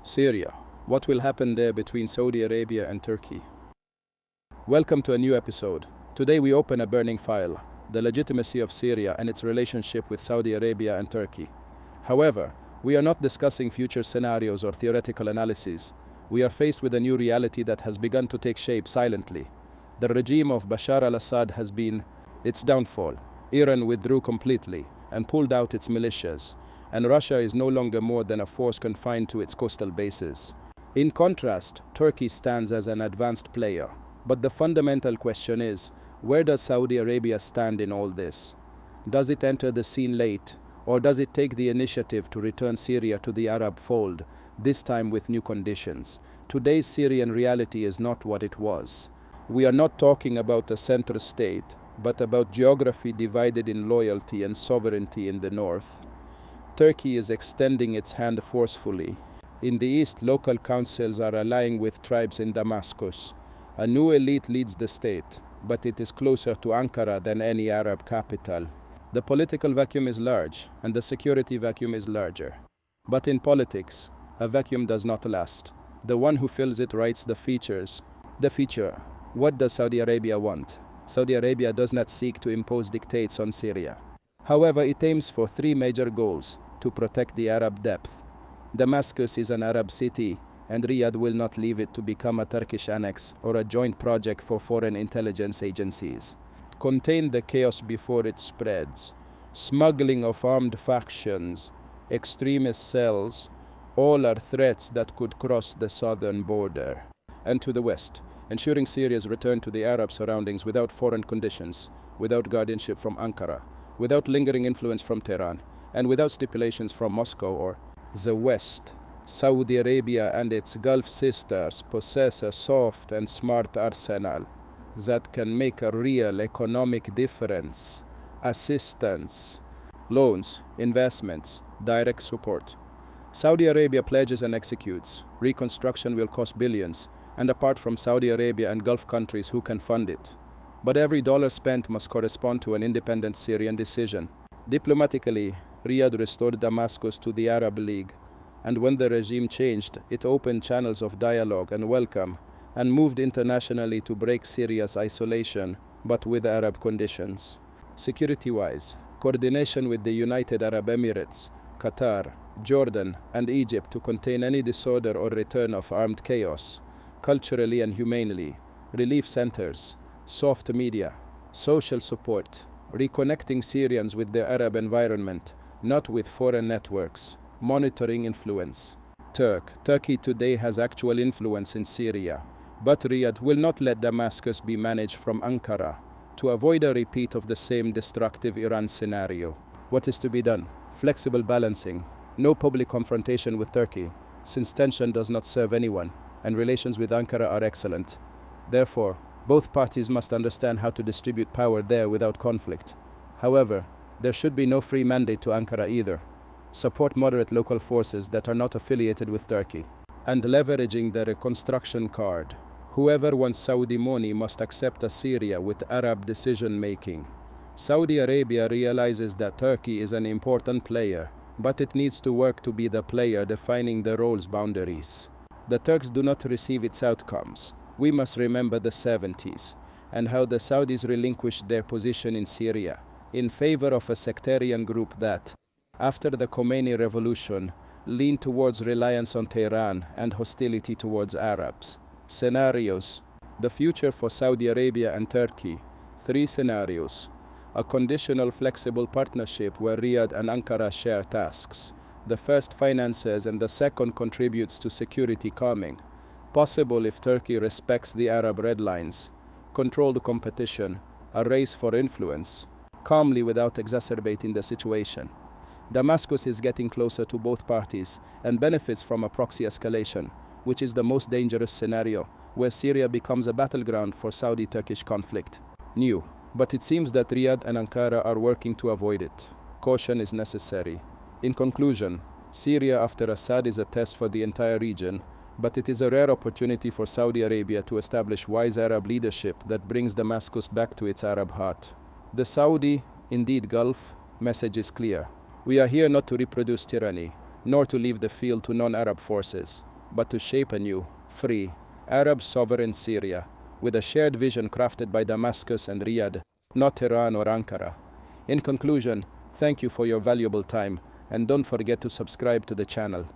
Syria. What will happen there between Saudi Arabia and Turkey? Welcome to a new episode. Today we open a burning file, the legitimacy of Syria and its relationship with Saudi Arabia and Turkey. However, we are not discussing future scenarios or theoretical analyses. We are faced with a new reality that has begun to take shape silently. The regime of Bashar al-Assad has been its downfall. Iran withdrew completely and pulled out its militias, and Russia is no longer more than a force confined to its coastal bases. In contrast, Turkey stands as an advanced player. But the fundamental question is, where does Saudi Arabia stand in all this? Does it enter the scene late, or does it take the initiative to return Syria to the Arab fold, this time with new conditions? Today's Syrian reality is not what it was. We are not talking about a center state, but about geography divided in loyalty and sovereignty in the north. Turkey is extending its hand forcefully. In the east, local councils are allying with tribes in Damascus. A new elite leads the state, but it is closer to Ankara than any Arab capital. The political vacuum is large, and the security vacuum is larger. But in politics, a vacuum does not last. The one who fills it writes the features. The feature: what does Saudi Arabia want? Saudi Arabia does not seek to impose dictates on Syria. However, it aims for three major goals: to protect the Arab depth. Damascus is an Arab city, and Riyadh will not leave it to become a Turkish annex or a joint project for foreign intelligence agencies. Contain the chaos before it spreads. Smuggling of armed factions, extremist cells, all are threats that could cross the southern border. And to the west, ensuring Syria's return to the Arab surroundings without foreign conditions, without guardianship from Ankara, without lingering influence from Tehran, and without stipulations from Moscow or the West. Saudi Arabia and its Gulf sisters possess a soft and smart arsenal that can make a real economic difference. Assistance, loans, investments, direct support. Saudi Arabia pledges and executes. Reconstruction will cost billions, and apart from Saudi Arabia and Gulf countries who can fund it. But every dollar spent must correspond to an independent Syrian decision. Diplomatically, Riyadh restored Damascus to the Arab League, and when the regime changed, it opened channels of dialogue and welcome, and moved internationally to break Syria's isolation, but with Arab conditions. Security-wise, coordination with the United Arab Emirates, Qatar, Jordan, and Egypt to contain any disorder or return of armed chaos. Culturally and humanely, relief centers, soft media, social support, reconnecting Syrians with their Arab environment, not with foreign networks, monitoring influence. Turkey today has actual influence in Syria, but Riyadh will not let Damascus be managed from Ankara to avoid a repeat of the same destructive Iran scenario. What is to be done? Flexible balancing, no public confrontation with Turkey, since tension does not serve anyone, and relations with Ankara are excellent. Therefore, both parties must understand how to distribute power there without conflict. However, there should be no free mandate to Ankara either. Support moderate local forces that are not affiliated with Turkey. And leveraging the reconstruction card. Whoever wants Saudi money must accept a Syria with Arab decision-making. Saudi Arabia realizes that Turkey is an important player, but it needs to work to be the player defining the role's boundaries. The Turks do not receive its outcomes. We must remember the 70s, and how the Saudis relinquished their position in Syria in favor of a sectarian group that, after the Khomeini revolution, leaned towards reliance on Tehran and hostility towards Arabs. Scenarios. The future for Saudi Arabia and Turkey. 3 scenarios. A conditional flexible partnership where Riyadh and Ankara share tasks. The first finances and the second contributes to security calming. Possible if Turkey respects the Arab red lines. Controlled competition. A race for influence. Calmly without exacerbating the situation. Damascus is getting closer to both parties and benefits from a proxy escalation, which is the most dangerous scenario, where Syria becomes a battleground for Saudi-Turkish conflict. New, but it seems that Riyadh and Ankara are working to avoid it. Caution is necessary. In conclusion, Syria after Assad is a test for the entire region, but it is a rare opportunity for Saudi Arabia to establish wise Arab leadership that brings Damascus back to its Arab heart. The Saudi, indeed Gulf, message is clear. We are here not to reproduce tyranny, nor to leave the field to non-Arab forces. but to shape a new, free, Arab sovereign Syria, with a shared vision crafted by Damascus and Riyadh, not Tehran or Ankara. In conclusion, thank you for your valuable time, and don't forget to subscribe to the channel.